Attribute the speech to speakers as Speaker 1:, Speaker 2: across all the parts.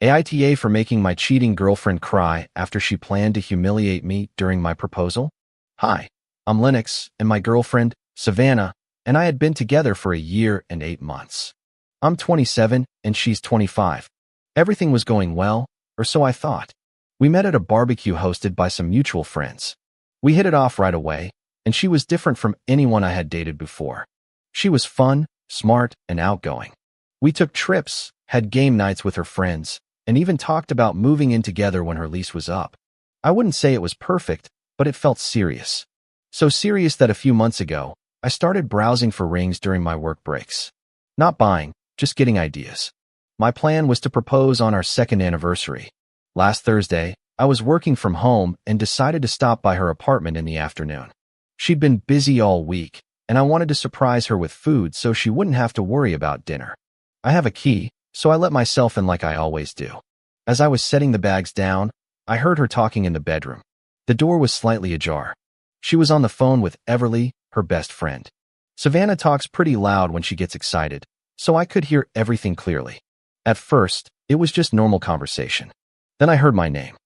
Speaker 1: AITA for making my cheating girlfriend cry after she planned to humiliate me during my proposal? Hi, I'm Lennox, and my girlfriend, Savannah, and I had been together for a year and 8 months. I'm 27 and she's 25. Everything was going well, or so I thought. We met at a barbecue hosted by some mutual friends. We hit it off right away, and she was different from anyone I had dated before. She was fun, smart, and outgoing. We took trips, had game nights with her friends, and even talked about moving in together when her lease was up. I wouldn't say it was perfect, but it felt serious. So serious that a few months ago, I started browsing for rings during my work breaks. Not buying, just getting ideas. My plan was to propose on our second anniversary. Last Thursday, I was working from home and decided to stop by her apartment in the afternoon. She'd been busy all week, and I wanted to surprise her with food so she wouldn't have to worry about dinner. I have a key, so I let myself in like I always do. As I was setting the bags down, I heard her talking in the bedroom. The door was slightly ajar. She was on the phone with Everly, her best friend. Savannah talks pretty loud when she gets excited, so I could hear everything clearly. At first, it was just normal conversation. Then I heard my name.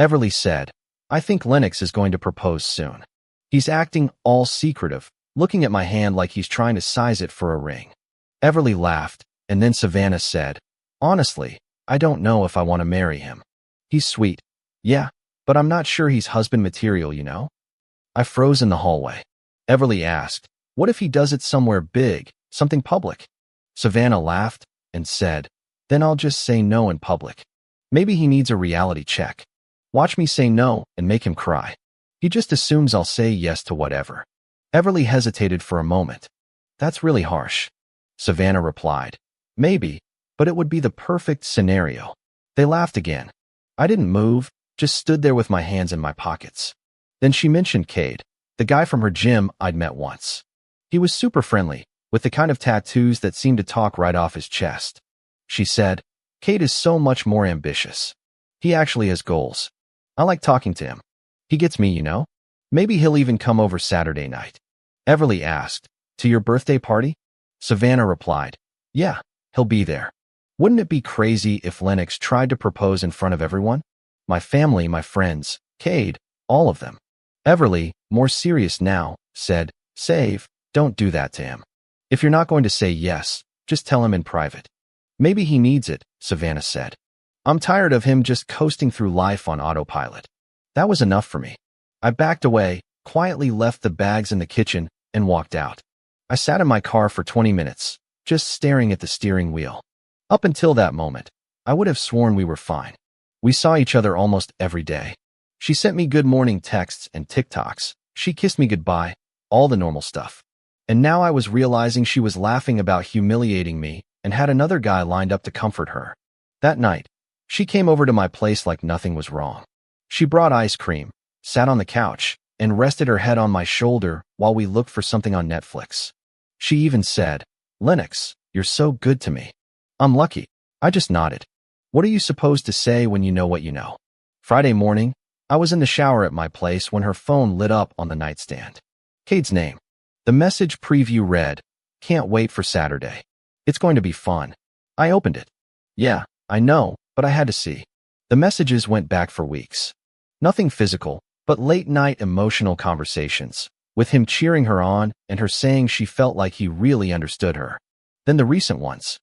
Speaker 1: Everly said, "I think Lennox is going to propose soon. He's acting all secretive, looking at my hand like he's trying to size it for a ring." Everly laughed, and then Savannah said, "Honestly, I don't know if I want to marry him. He's sweet. Yeah, but I'm not sure he's husband material, you know?" I froze in the hallway. Everly asked, "What if he does it somewhere big, something public?" Savannah laughed and said, "Then I'll just say no in public. Maybe he needs a reality check. Watch me say no and make him cry. He just assumes I'll say yes to whatever." Everly hesitated for a moment. "That's really harsh." Savannah replied, "Maybe, but it would be the perfect scenario." They laughed again. I didn't move, just stood there with my hands in my pockets. Then she mentioned Cade, the guy from her gym I'd met once. He was super friendly, with the kind of tattoos that seemed to talk right off his chest. She said, "Cade is so much more ambitious. He actually has goals. I like talking to him. He gets me, you know? Maybe he'll even come over Saturday night." Everly asked, "To your birthday party?" Savannah replied, "Yeah, he'll be there." Wouldn't it be crazy if Lennox tried to propose in front of everyone? My family, my friends, Cade, all of them. Everly, more serious now, said, "Save, don't do that to him. If you're not going to say yes, just tell him in private." "Maybe he needs it," Savannah said. "I'm tired of him just coasting through life on autopilot." That was enough for me. I backed away, quietly left the bags in the kitchen, and walked out. I sat in my car for 20 minutes, just staring at the steering wheel. Up until that moment, I would have sworn we were fine. We saw each other almost every day. She sent me good morning texts and TikToks. She kissed me goodbye, all the normal stuff. And now I was realizing she was laughing about humiliating me and had another guy lined up to comfort her. That night, she came over to my place like nothing was wrong. She brought ice cream, sat on the couch, and rested her head on my shoulder while we looked for something on Netflix. She even said, "Lennox, you're so good to me." I'm lucky. I just nodded. What are you supposed to say when you know what you know? Friday morning, I was in the shower at my place when her phone lit up on the nightstand. Cade's name. The message preview read, "Can't wait for Saturday. It's going to be fun." I opened it. Yeah, I know, but I had to see. The messages went back for weeks. Nothing physical, but late-night emotional conversations, with him cheering her on and her saying she felt like he really understood her. Then the recent ones.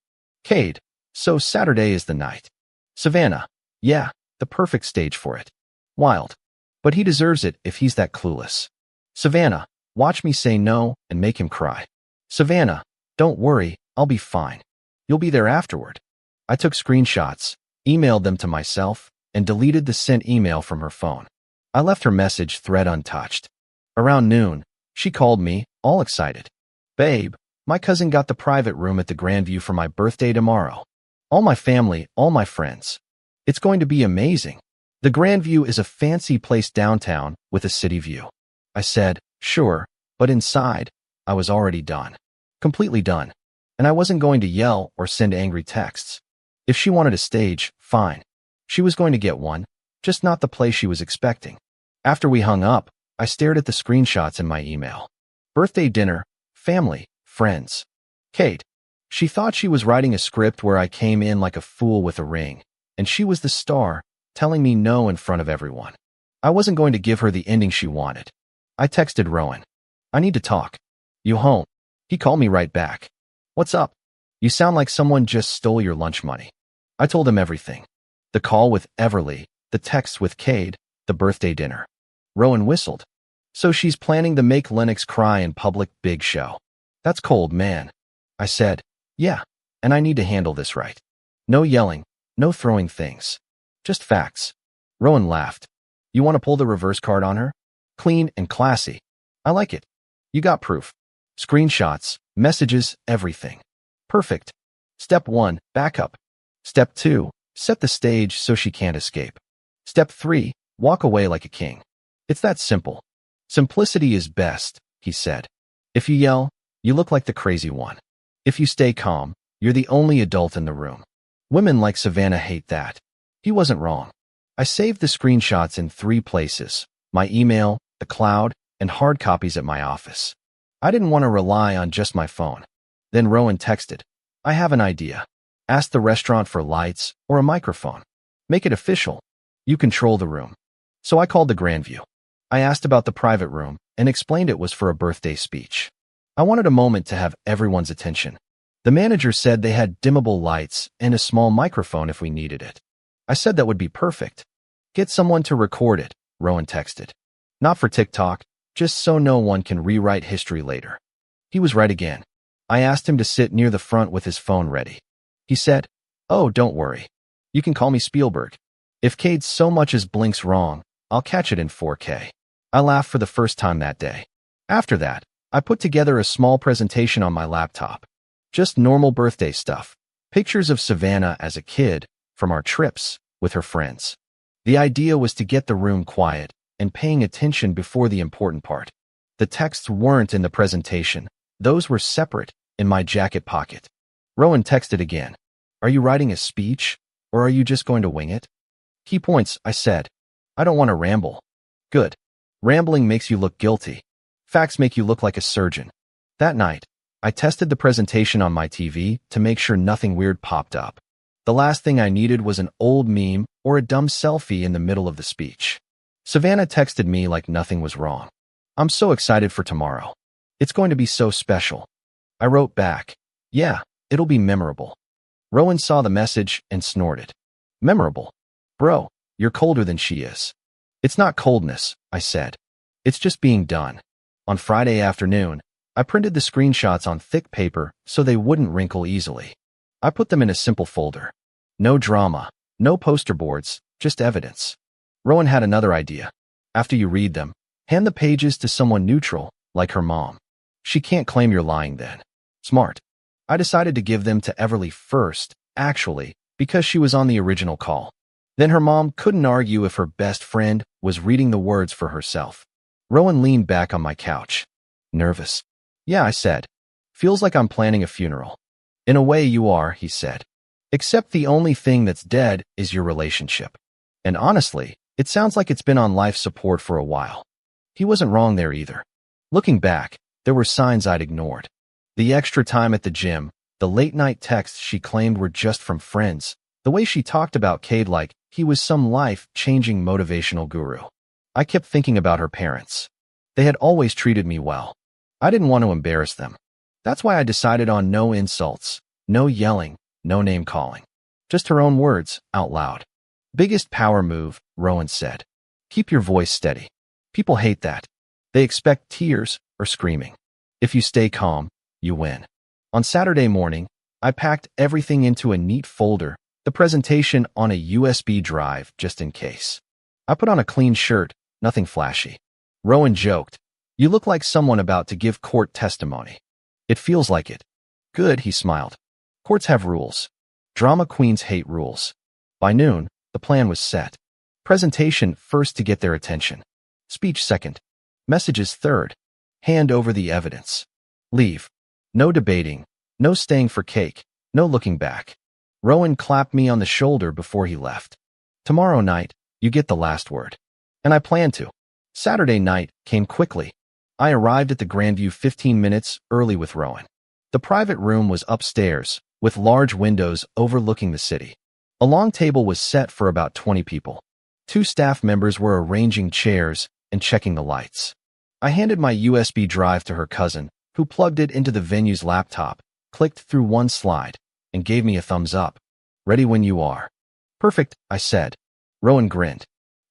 Speaker 1: Cade, "So Saturday is the night." Savannah, "Yeah, the perfect stage for it." Wild. But he deserves it if he's that clueless. Savannah, "Watch me say no and make him cry." Savannah, "Don't worry, I'll be fine. You'll be there afterward." I took screenshots, emailed them to myself, and deleted the sent email from her phone. I left her message thread untouched. Around noon, she called me, all excited. "Babe, my cousin got the private room at the Grandview for my birthday tomorrow. All my family, all my friends. It's going to be amazing. The Grandview is a fancy place downtown with a city view." I said, "Sure," but inside, I was already done. Completely done. And I wasn't going to yell or send angry texts. If she wanted a stage, fine. She was going to get one, just not the place she was expecting. After we hung up, I stared at the screenshots in my email. Birthday dinner, family, friends. Kate. She thought she was writing a script where I came in like a fool with a ring. and she was the star, telling me no in front of everyone. I wasn't going to give her the ending she wanted. I texted Rowan. I need to talk. You home? He called me right back. What's up? You sound like someone just stole your lunch money. I told him everything. The call with Everly, the text with Cade, the birthday dinner. Rowan whistled. So she's planning to make Lennox cry in public, big show. That's cold, man. I said, yeah, and I need to handle this right. No yelling, no throwing things. Just facts. Rowan laughed. You want to pull the reverse card on her? Clean and classy. I like it. You got proof. Screenshots, messages, everything. Perfect. Step 1, backup. Step 2, set the stage so she can't escape. Step 3, walk away like a king. It's that simple. Simplicity is best, he said. If you yell, you look like the crazy one. If you stay calm, you're the only adult in the room. Women like Savannah hate that. He wasn't wrong. I saved the screenshots in 3 places: my email, the cloud, and hard copies at my office. I didn't want to rely on just my phone. Then Rowan texted, I have an idea. Ask the restaurant for lights or a microphone. Make it official. You control the room. So I called the Grandview. I asked about the private room and explained it was for a birthday speech. I wanted a moment to have everyone's attention. The manager said they had dimmable lights and a small microphone if we needed it. I said that would be perfect. Get someone to record it, Rowan texted. Not for TikTok, just so no one can rewrite history later. He was right again. I asked him to sit near the front with his phone ready. He said, oh, don't worry. You can call me Spielberg. If Cade so much as blinks wrong, I'll catch it in 4K. I laughed for the first time that day. After that, I put together a small presentation on my laptop. Just normal birthday stuff. Pictures of Savannah as a kid from our trips with her friends. The idea was to get the room quiet and paying attention before the important part. The texts weren't in the presentation. Those were separate in my jacket pocket. Rowan texted again. Are you writing a speech, or are you just going to wing it? Key points, I said. I don't want to ramble. Good. Rambling makes you look guilty. Facts make you look like a surgeon. That night, I tested the presentation on my TV to make sure nothing weird popped up. The last thing I needed was an old meme or a dumb selfie in the middle of the speech. Savannah texted me like nothing was wrong. I'm so excited for tomorrow. It's going to be so special. I wrote back, yeah, it'll be memorable. Rowan saw the message and snorted. Memorable? Bro, you're colder than she is. It's not coldness, I said. It's just being done. On Friday afternoon, I printed the screenshots on thick paper so they wouldn't wrinkle easily. I put them in a simple folder. No drama, no poster boards, just evidence. Rowan had another idea. After you read them, hand the pages to someone neutral, like her mom. She can't claim you're lying then. Smart. I decided to give them to Everly first, actually, because she was on the original call. Then her mom couldn't argue if her best friend was reading the words for herself. Rowan leaned back on my couch. Nervous. Yeah, I said. Feels like I'm planning a funeral. In a way you are, he said. Except the only thing that's dead is your relationship. And honestly, it sounds like it's been on life support for a while. He wasn't wrong there either. Looking back, there were signs I'd ignored. The extra time at the gym, the late-night texts she claimed were just from friends, the way she talked about Cade like he was some life-changing motivational guru. I kept thinking about her parents. They had always treated me well. I didn't want to embarrass them. That's why I decided on no insults, no yelling, no name-calling. Just her own words, out loud. Biggest power move, Rowan said. Keep your voice steady. People hate that. They expect tears or screaming. If you stay calm, you win. On Saturday morning, I packed everything into a neat folder, the presentation on a USB drive just in case. I put on a clean shirt, nothing flashy. Rowan joked, you look like someone about to give court testimony. It feels like it. Good, he smiled. Courts have rules. Drama queens hate rules. By noon, the plan was set. Presentation first to get their attention. Speech second. Messages third. Hand over the evidence. Leave. No debating. No staying for cake. No looking back. Rowan clapped me on the shoulder before he left. Tomorrow night, you get the last word. And I planned to. Saturday night came quickly. I arrived at the Grandview 15 minutes early with Rowan. The private room was upstairs, with large windows overlooking the city. A long table was set for about 20 people. 2 staff members were arranging chairs and checking the lights. I handed my USB drive to her cousin, who plugged it into the venue's laptop, clicked through one slide, and gave me a thumbs up. Ready when you are. Perfect, I said. Rowan grinned.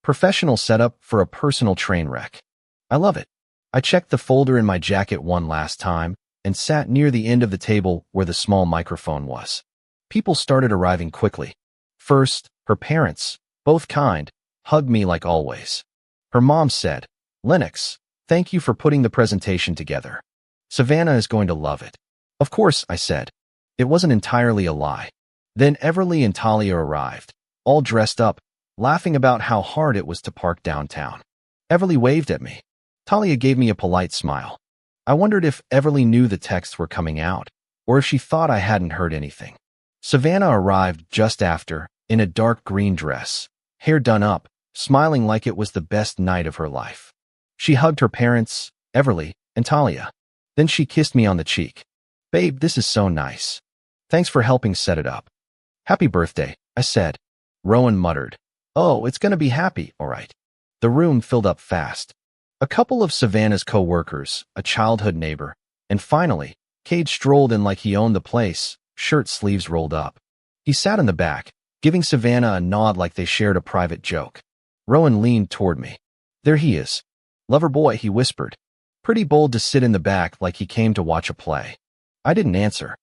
Speaker 1: Professional setup for a personal train wreck. I love it. I checked the folder in my jacket one last time and sat near the end of the table where the small microphone was. People started arriving quickly. First, her parents, both kind, hugged me like always. Her mom said, "Lennox, thank you for putting the presentation together. Savannah is going to love it." Of course, I said. It wasn't entirely a lie. Then Everly and Talia arrived, all dressed up, laughing about how hard it was to park downtown. Everly waved at me. Talia gave me a polite smile. I wondered if Everly knew the texts were coming out, or if she thought I hadn't heard anything. Savannah arrived just after, in a dark green dress, hair done up, smiling like it was the best night of her life. She hugged her parents, Everly, and Talia. Then she kissed me on the cheek. "Babe, this is so nice. Thanks for helping set it up." "Happy birthday," I said. Rowan muttered, "Oh, it's gonna be happy, all right." The room filled up fast. A couple of Savannah's co-workers, a childhood neighbor, and finally, Cade strolled in like he owned the place, shirt sleeves rolled up. He sat in the back, giving Savannah a nod like they shared a private joke. Rowan leaned toward me. "There he is. Lover boy," he whispered. Pretty bold to sit in the back like he came to watch a play. I didn't answer.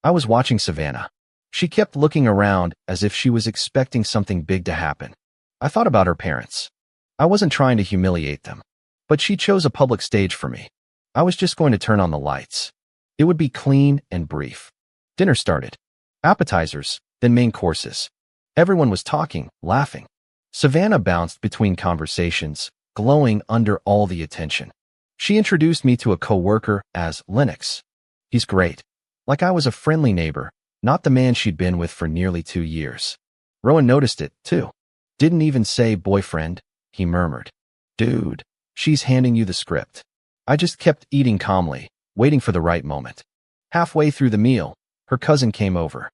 Speaker 1: I was watching Savannah. She kept looking around as if she was expecting something big to happen. I thought about her parents. I wasn't trying to humiliate them. But she chose a public stage for me. I was just going to turn on the lights. It would be clean and brief. Dinner started. Appetizers, then main courses. Everyone was talking, laughing. Savannah bounced between conversations, glowing under all the attention. She introduced me to a co-worker as Lennox. He's great. Like I was a friendly neighbor, not the man she'd been with for nearly 2 years. Rowan noticed it, too. "Didn't even say boyfriend," he murmured. "Dude, she's handing you the script." I just kept eating calmly, waiting for the right moment. Halfway through the meal, her cousin came over.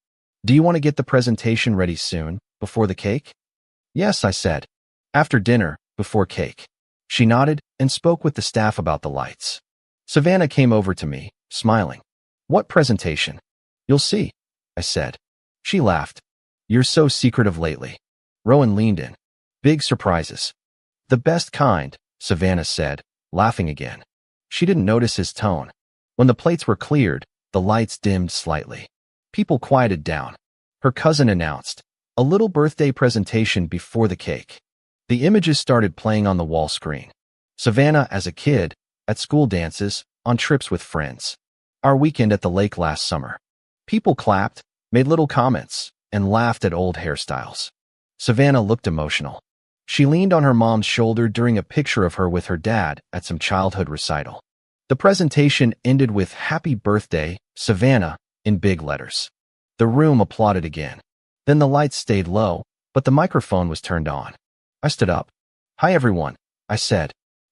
Speaker 1: "Do you want to get the presentation ready soon, before the cake?" "Yes," I said. "After dinner, before cake." She nodded and spoke with the staff about the lights. Savannah came over to me, smiling. "What presentation?" "You'll see," I said. She laughed. "You're so secretive lately." Rowan leaned in. "Big surprises." "The best kind," Savannah said, laughing again. She didn't notice his tone. When the plates were cleared, the lights dimmed slightly. People quieted down. Her cousin announced, "A little birthday presentation before the cake." The images started playing on the wall screen. Savannah as a kid, at school dances, on trips with friends. Our weekend at the lake last summer. People clapped, made little comments, and laughed at old hairstyles. Savannah looked emotional. She leaned on her mom's shoulder during a picture of her with her dad at some childhood recital. The presentation ended with "Happy Birthday, Savannah," in big letters. The room applauded again. Then the lights stayed low, but the microphone was turned on. I stood up. "Hi everyone," I said.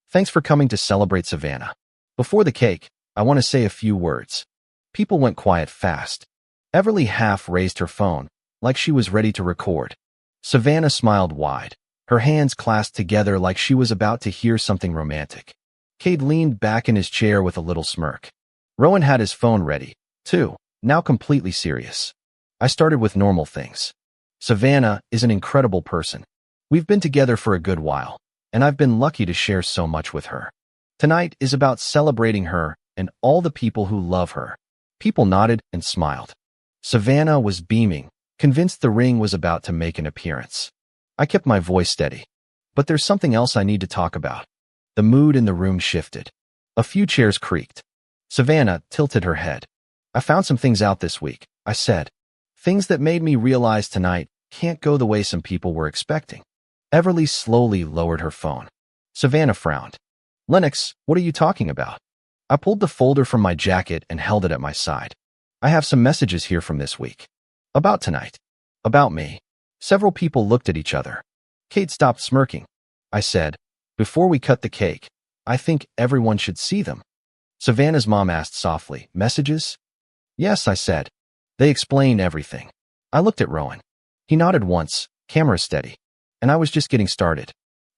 Speaker 1: "Thanks for coming to celebrate Savannah. Before the cake, I want to say a few words." People went quiet fast. Everly half raised her phone, like she was ready to record. Savannah smiled wide, her hands clasped together like she was about to hear something romantic. Cade leaned back in his chair with a little smirk. Rowan had his phone ready, too, now completely serious. I started with normal things. "Savannah is an incredible person. We've been together for a good while, and I've been lucky to share so much with her. Tonight is about celebrating her and all the people who love her." People nodded and smiled. Savannah was beaming, convinced the ring was about to make an appearance. I kept my voice steady. "But there's something else I need to talk about." The mood in the room shifted. A few chairs creaked. Savannah tilted her head. "I found some things out this week," I said. "Things that made me realize tonight can't go the way some people were expecting." Everly slowly lowered her phone. Savannah frowned. "Lennox, what are you talking about?" I pulled the folder from my jacket and held it at my side. "I have some messages here from this week. About tonight. About me." Several people looked at each other. Kate stopped smirking. I said, "Before we cut the cake, I think everyone should see them." Savannah's mom asked softly, "Messages?" "Yes," I said. "They explain everything." I looked at Rowan. He nodded once, camera steady, and I was just getting started.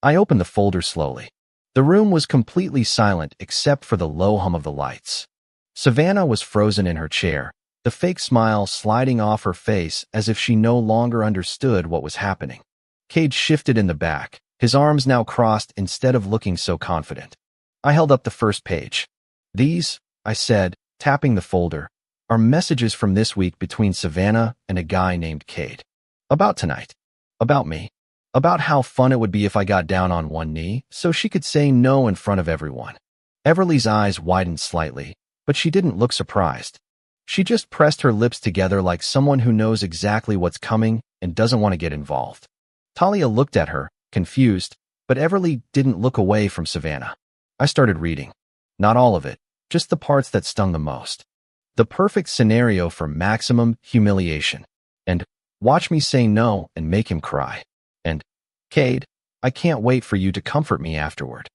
Speaker 1: I opened the folder slowly. The room was completely silent except for the low hum of the lights. Savannah was frozen in her chair, the fake smile sliding off her face as if she no longer understood what was happening. Cade shifted in the back, his arms now crossed instead of looking so confident. I held up the first page. These, I said, tapping the folder, are messages from this week between Savannah and a guy named Cade. About tonight. About me. About how fun it would be if I got down on one knee so she could say no in front of everyone. Everly's eyes widened slightly, but she didn't look surprised. She just pressed her lips together like someone who knows exactly what's coming and doesn't want to get involved. Talia looked at her, confused, but Everly didn't look away from Savannah. I started reading. Not all of it, just the parts that stung the most. The perfect scenario for maximum humiliation. And watch me say no and make him cry. And, Cade, I can't wait for you to comfort me afterward.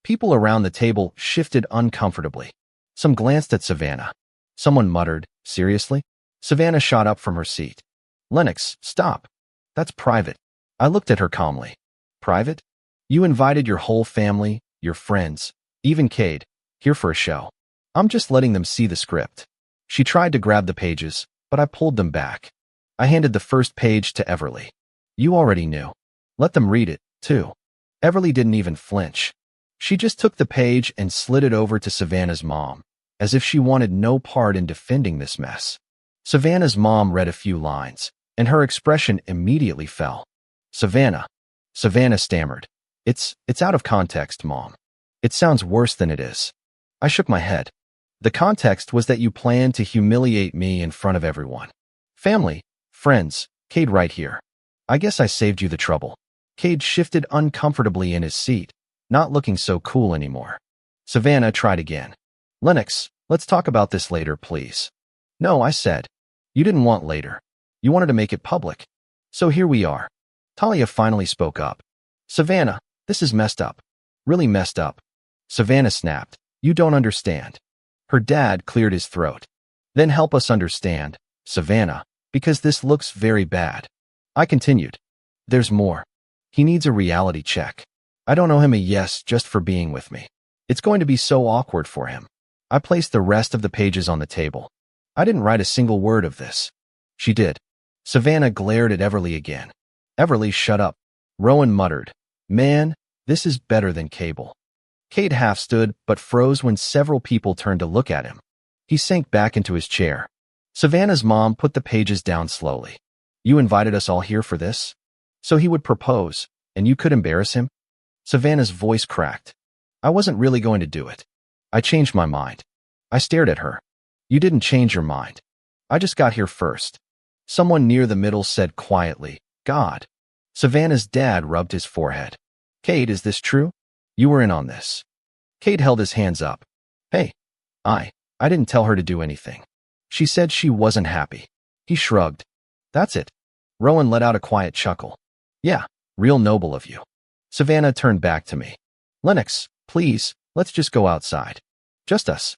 Speaker 1: People around the table shifted uncomfortably. Some glanced at Savannah. Someone muttered, seriously? Savannah shot up from her seat. Lennox, stop. That's private. I looked at her calmly. Private? You invited your whole family, your friends, even Cade, here for a show. I'm just letting them see the script. She tried to grab the pages, but I pulled them back. I handed the first page to Everly. You already knew. Let them read it, too. Everly didn't even flinch. She just took the page and slid it over to Savannah's mom, as if she wanted no part in defending this mess. Savannah's mom read a few lines, and her expression immediately fell. Savannah stammered. It's out of context, Mom. It sounds worse than it is. I shook my head. The context was that you planned to humiliate me in front of everyone. Family, friends, Cade right here. I guess I saved you the trouble. Cade shifted uncomfortably in his seat, not looking so cool anymore. Savannah tried again. Lennox, let's talk about this later, please. No, I said. You didn't want later. You wanted to make it public. So here we are. Talia finally spoke up. Savannah, this is messed up. Really messed up. Savannah snapped. You don't understand. Her dad cleared his throat. Then help us understand, Savannah, because this looks very bad. I continued. There's more. He needs a reality check. I don't owe him a yes just for being with me. It's going to be so awkward for him. I placed the rest of the pages on the table. I didn't write a single word of this. She did. Savannah glared at Everly again. Everly shut up. Rowan muttered, Man, this is better than cable. Cade half stood but froze when several people turned to look at him. He sank back into his chair. Savannah's mom put the pages down slowly. You invited us all here for this? So he would propose, and you could embarrass him? Savannah's voice cracked. I wasn't really going to do it. I changed my mind. I stared at her. You didn't change your mind. I just got here first. Someone near the middle said quietly, God. Savannah's dad rubbed his forehead. Cade, is this true? You were in on this. Cade held his hands up. Hey, I didn't tell her to do anything. She said she wasn't happy. He shrugged. That's it. Rowan let out a quiet chuckle. Yeah, real noble of you. Savannah turned back to me. Lennox, please, let's just go outside. Just us.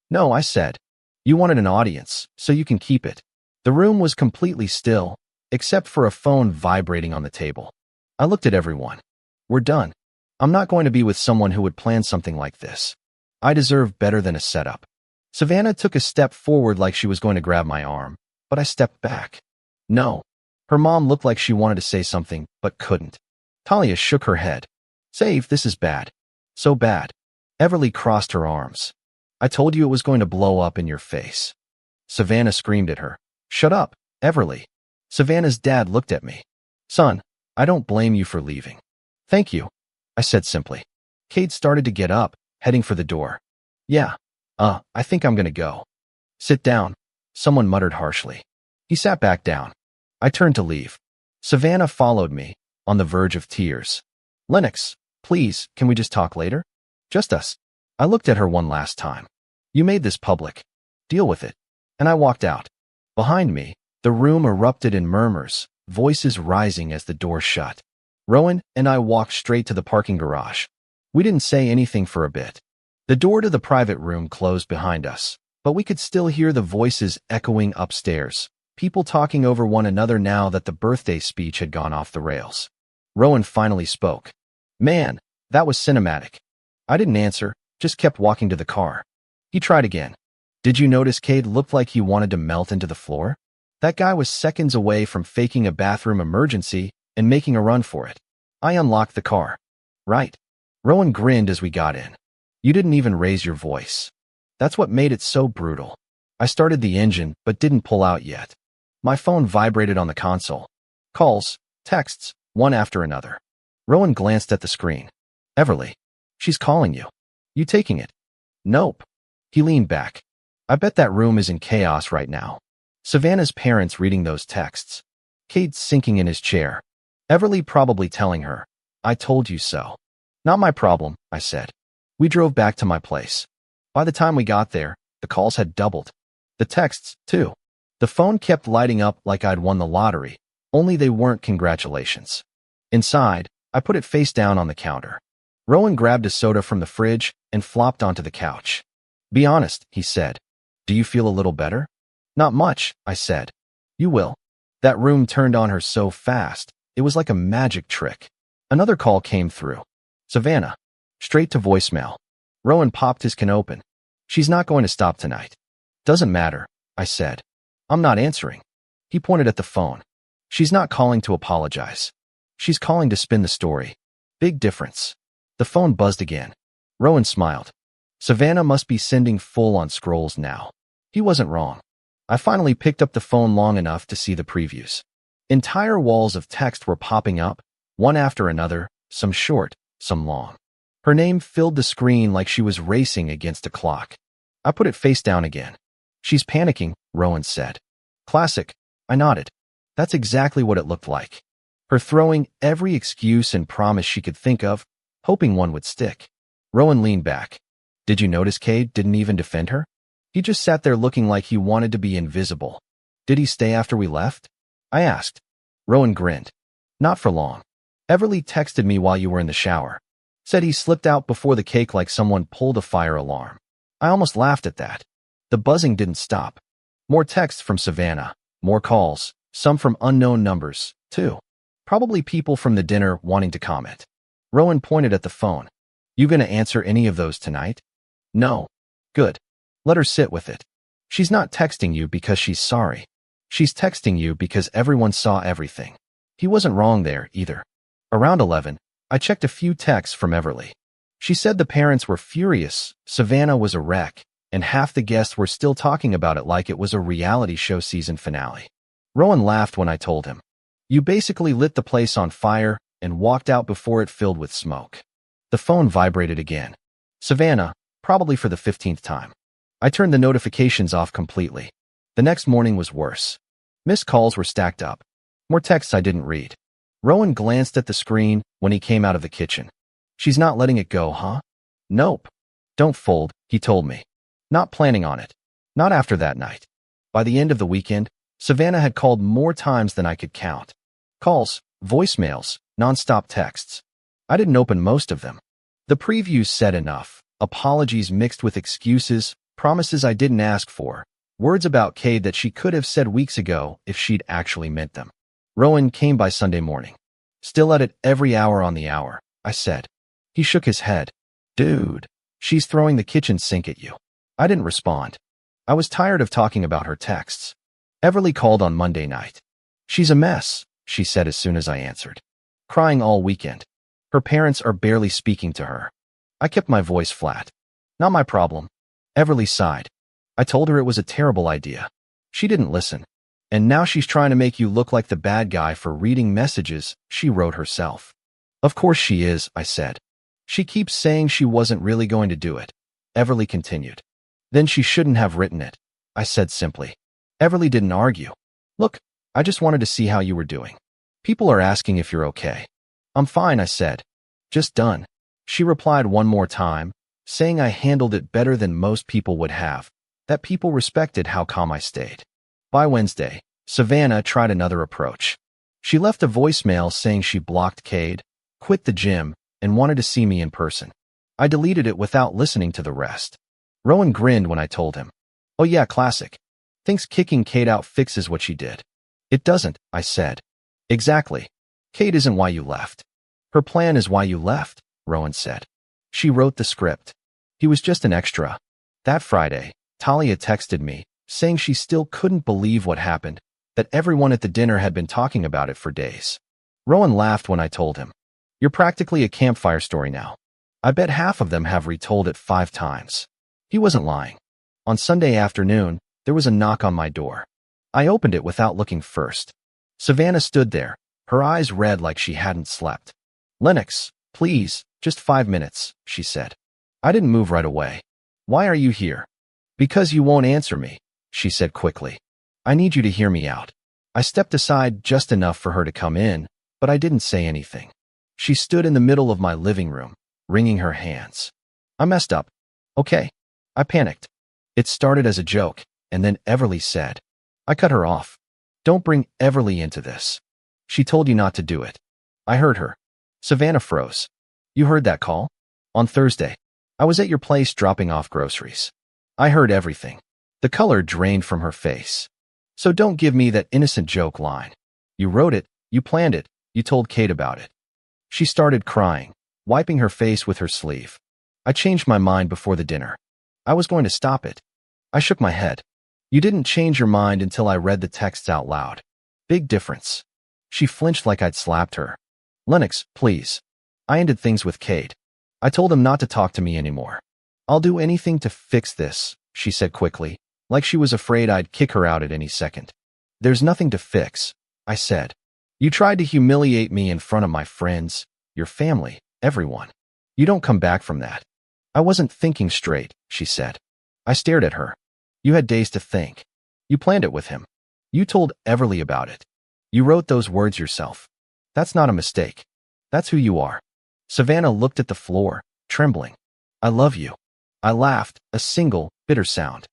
Speaker 1: No, I said. You wanted an audience, so you can keep it. The room was completely still, except for a phone vibrating on the table. I looked at everyone. We're done. I'm not going to be with someone who would plan something like this. I deserve better than a setup. Savannah took a step forward like she was going to grab my arm, but I stepped back. No. Her mom looked like she wanted to say something, but couldn't. Talia shook her head. Save, this is bad. So bad. Everly crossed her arms. I told you it was going to blow up in your face. Savannah screamed at her. Shut up, Everly. Savannah's dad looked at me. Son, I don't blame you for leaving. Thank you, I said simply. Cade started to get up, heading for the door. Yeah, I think I'm gonna go. Sit down, someone muttered harshly. He sat back down. I turned to leave. Savannah followed me, on the verge of tears. Lennox, please, can we just talk later? Just us. I looked at her one last time. You made this public. Deal with it. And I walked out. Behind me, the room erupted in murmurs, voices rising as the door shut. Rowan and I walked straight to the parking garage. We didn't say anything for a bit. The door to the private room closed behind us, but we could still hear the voices echoing upstairs, People talking over one another now that the birthday speech had gone off the rails. Rowan finally spoke. Man, that was cinematic. I didn't answer, just kept walking to the car. He tried again. Did you notice Cade looked like he wanted to melt into the floor? That guy was seconds away from faking a bathroom emergency and making a run for it. I unlocked the car. Right. Rowan grinned as we got in. You didn't even raise your voice. That's what made it so brutal. I started the engine, but didn't pull out yet. My phone vibrated on the console. Calls, texts, one after another. Rowan glanced at the screen. Everly. She's calling you. You taking it? Nope. He leaned back. I bet that room is in chaos right now. Savannah's parents reading those texts. Cade sinking in his chair. Everly probably telling her, I told you so. Not my problem, I said. We drove back to my place. By the time we got there, the calls had doubled. The texts, too. The phone kept lighting up like I'd won the lottery, only they weren't congratulations. Inside, I put it face down on the counter. Rowan grabbed a soda from the fridge and flopped onto the couch. Be honest, he said. Do you feel a little better? Not much, I said. You will. That room turned on her so fast, it was like a magic trick. Another call came through. Savannah. Straight to voicemail. Rowan popped his can open. She's not going to stop tonight. Doesn't matter, I said. I'm not answering. He pointed at the phone. She's not calling to apologize. She's calling to spin the story. Big difference. The phone buzzed again. Rowan smiled. Savannah must be sending full-on scrolls now. He wasn't wrong. I finally picked up the phone long enough to see the previews. Entire walls of text were popping up, one after another, some short, some long. Her name filled the screen like she was racing against a clock. I put it face down again. She's panicking, Rowan said. Classic. I nodded. That's exactly what it looked like. Her throwing every excuse and promise she could think of, hoping one would stick. Rowan leaned back. Did you notice Cade didn't even defend her? He just sat there looking like he wanted to be invisible. Did he stay after we left? I asked. Rowan grinned. Not for long. Everly texted me while you were in the shower. Said he slipped out before the cake like someone pulled a fire alarm. I almost laughed at that. The buzzing didn't stop. More texts from Savannah, more calls, some from unknown numbers, too. Probably people from the dinner wanting to comment. Rowan pointed at the phone. You gonna answer any of those tonight? No. Good. Let her sit with it. She's not texting you because she's sorry. She's texting you because everyone saw everything. He wasn't wrong there, either. Around 11, I checked a few texts from Everly. She said the parents were furious, Savannah was a wreck, and half the guests were still talking about it like it was a reality show season finale. Rowan laughed when I told him. You basically lit the place on fire and walked out before it filled with smoke. The phone vibrated again. Savannah, probably for the 15th time. I turned the notifications off completely. The next morning was worse. Missed calls were stacked up. More texts I didn't read. Rowan glanced at the screen when he came out of the kitchen. She's not letting it go, huh? Nope. Don't fold, he told me. Not planning on it. Not after that night. By the end of the weekend, Savannah had called more times than I could count. Calls, voicemails, nonstop texts. I didn't open most of them. The previews said enough. Apologies mixed with excuses, promises I didn't ask for, words about Cade that she could have said weeks ago if she'd actually meant them. Rowan came by Sunday morning. Still at it every hour on the hour, I said. He shook his head. Dude, she's throwing the kitchen sink at you. I didn't respond. I was tired of talking about her texts. Everly called on Monday night. She's a mess, she said as soon as I answered. Crying all weekend. Her parents are barely speaking to her. I kept my voice flat. Not my problem. Everly sighed. I told her it was a terrible idea. She didn't listen. And now she's trying to make you look like the bad guy for reading messages she wrote herself. Of course she is, I said. She keeps saying she wasn't really going to do it. Everly continued. Then she shouldn't have written it, I said simply. Everly didn't argue. Look, I just wanted to see how you were doing. People are asking if you're okay. I'm fine, I said. Just done. She replied one more time, saying I handled it better than most people would have, that people respected how calm I stayed. By Wednesday, Savannah tried another approach. She left a voicemail saying she blocked Cade, quit the gym, and wanted to see me in person. I deleted it without listening to the rest. Rowan grinned when I told him. Oh yeah, classic. Thinks kicking Kate out fixes what she did. It doesn't, I said. Exactly. Kate isn't why you left. Her plan is why you left, Rowan said. She wrote the script. He was just an extra. That Friday, Talia texted me, saying she still couldn't believe what happened, that everyone at the dinner had been talking about it for days. Rowan laughed when I told him. You're practically a campfire story now. I bet half of them have retold it 5 times. He wasn't lying. On Sunday afternoon, there was a knock on my door. I opened it without looking first. Savannah stood there, her eyes red like she hadn't slept. Lennox, please, just 5 minutes, she said. I didn't move right away. Why are you here? Because you won't answer me, she said quickly. I need you to hear me out. I stepped aside just enough for her to come in, but I didn't say anything. She stood in the middle of my living room, wringing her hands. I messed up. Okay. I panicked. It started as a joke, and then Everly said. I cut her off. Don't bring Everly into this. She told you not to do it. I heard her. Savannah froze. You heard that call? On Thursday. I was at your place dropping off groceries. I heard everything. The color drained from her face. So don't give me that innocent joke line. You wrote it, you planned it, you told Kate about it. She started crying, wiping her face with her sleeve. I changed my mind before the dinner. I was going to stop it. I shook my head. You didn't change your mind until I read the texts out loud. Big difference. She flinched like I'd slapped her. Lennox, please. I ended things with Kate. I told him not to talk to me anymore. I'll do anything to fix this, she said quickly, like she was afraid I'd kick her out at any second. There's nothing to fix, I said. You tried to humiliate me in front of my friends, your family, everyone. You don't come back from that. I wasn't thinking straight, she said. I stared at her. You had days to think. You planned it with him. You told Everly about it. You wrote those words yourself. That's not a mistake. That's who you are. Savannah looked at the floor, trembling. I love you. I laughed, a single, bitter sound.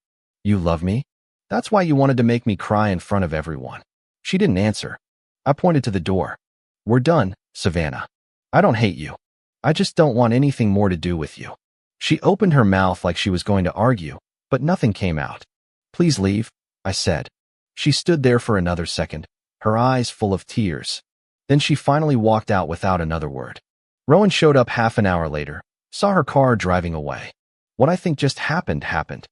Speaker 1: You love me? That's why you wanted to make me cry in front of everyone. She didn't answer. I pointed to the door. We're done, Savannah. I don't hate you. I just don't want anything more to do with you. She opened her mouth like she was going to argue, but nothing came out. Please leave, I said. She stood there for another second, her eyes full of tears. Then she finally walked out without another word. Rowan showed up half an hour later, saw her car driving away. What I think just happened, happened.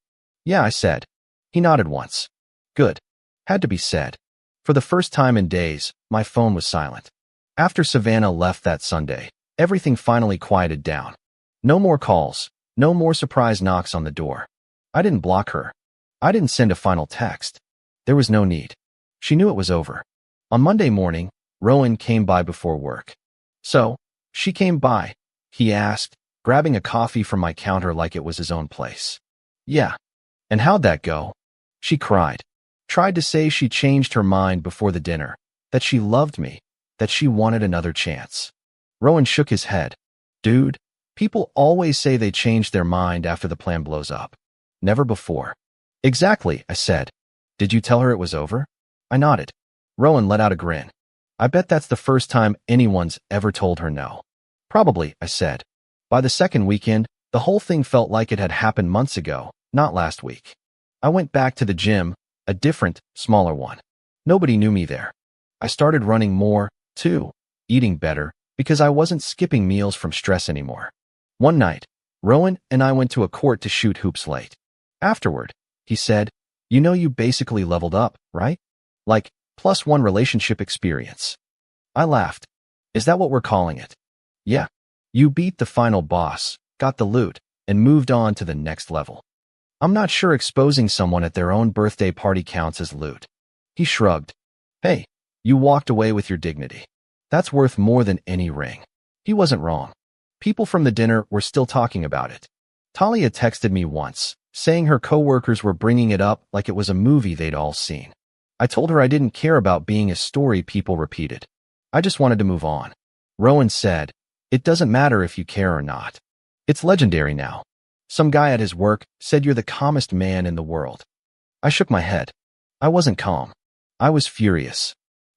Speaker 1: Yeah, I said. He nodded once. Good. Had to be said. For the first time in days, my phone was silent. After Savannah left that Sunday, everything finally quieted down. No more calls, no more surprise knocks on the door. I didn't block her. I didn't send a final text. There was no need. She knew it was over. On Monday morning, Rowan came by before work. So, she came by, he asked, grabbing a coffee from my counter like it was his own place. Yeah. And how'd that go? She cried. Tried to say she changed her mind before the dinner, that she loved me, that she wanted another chance. Rowan shook his head. Dude, people always say they change their mind after the plan blows up. Never before. Exactly, I said. Did you tell her it was over? I nodded. Rowan let out a grin. I bet that's the first time anyone's ever told her no. Probably, I said. By the second weekend, the whole thing felt like it had happened months ago, not last week. I went back to the gym, a different, smaller one. Nobody knew me there. I started running more, too, eating better, because I wasn't skipping meals from stress anymore. One night, Rowan and I went to a court to shoot hoops late. Afterward, he said, you know you basically leveled up, right? Like, +1 relationship experience. I laughed. Is that what we're calling it? Yeah. You beat the final boss, got the loot, and moved on to the next level. I'm not sure exposing someone at their own birthday party counts as loot. He shrugged. Hey, you walked away with your dignity. That's worth more than any ring. He wasn't wrong. People from the dinner were still talking about it. Talia texted me once, saying her coworkers were bringing it up like it was a movie they'd all seen. I told her I didn't care about being a story people repeated. I just wanted to move on. Rowan said, it doesn't matter if you care or not. It's legendary now. Some guy at his work said you're the calmest man in the world. I shook my head. I wasn't calm. I was furious.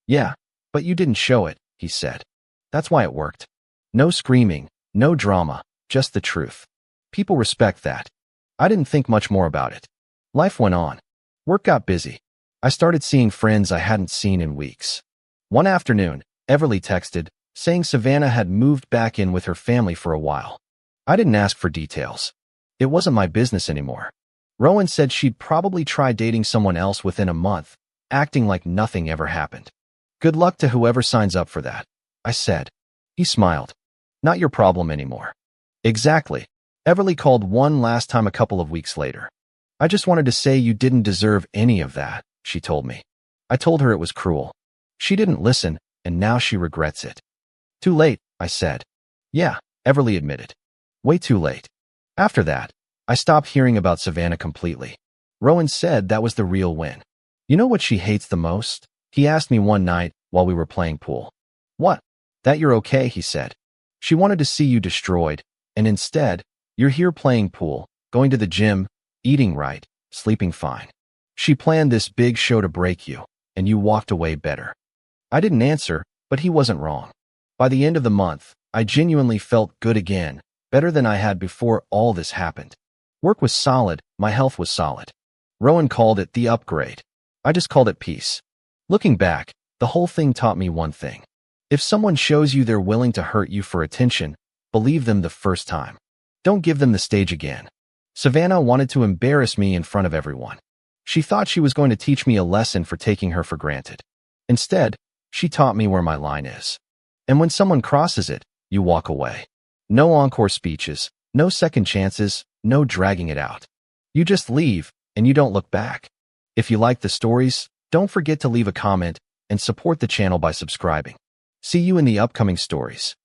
Speaker 1: Yeah, but you didn't show it, he said. That's why it worked. No screaming, no drama, just the truth. People respect that. I didn't think much more about it. Life went on. Work got busy. I started seeing friends I hadn't seen in weeks. One afternoon, Everly texted, saying Savannah had moved back in with her family for a while. I didn't ask for details. It wasn't my business anymore. Rowan said she'd probably try dating someone else within a month, acting like nothing ever happened. Good luck to whoever signs up for that, I said. He smiled. Not your problem anymore. Exactly. Everly called one last time a couple of weeks later. I just wanted to say you didn't deserve any of that, she told me. I told her it was cruel. She didn't listen, and now she regrets it. Too late, I said. Yeah, Everly admitted. Way too late. After that, I stopped hearing about Savannah completely. Rowan said that was the real win. You know what she hates the most? He asked me one night while we were playing pool. What? That you're okay, he said. She wanted to see you destroyed, and instead, you're here playing pool, going to the gym, eating right, sleeping fine. She planned this big show to break you, and you walked away better. I didn't answer, but he wasn't wrong. By the end of the month, I genuinely felt good again, better than I had before all this happened. Work was solid, my health was solid. Rowan called it the upgrade. I just called it peace. Looking back, the whole thing taught me one thing. If someone shows you they're willing to hurt you for attention, believe them the first time. Don't give them the stage again. Savannah wanted to embarrass me in front of everyone. She thought she was going to teach me a lesson for taking her for granted. Instead, she taught me where my line is. And when someone crosses it, you walk away. No encore speeches, no second chances, no dragging it out. You just leave, and you don't look back. If you like the stories, don't forget to leave a comment and support the channel by subscribing. See you in the upcoming stories.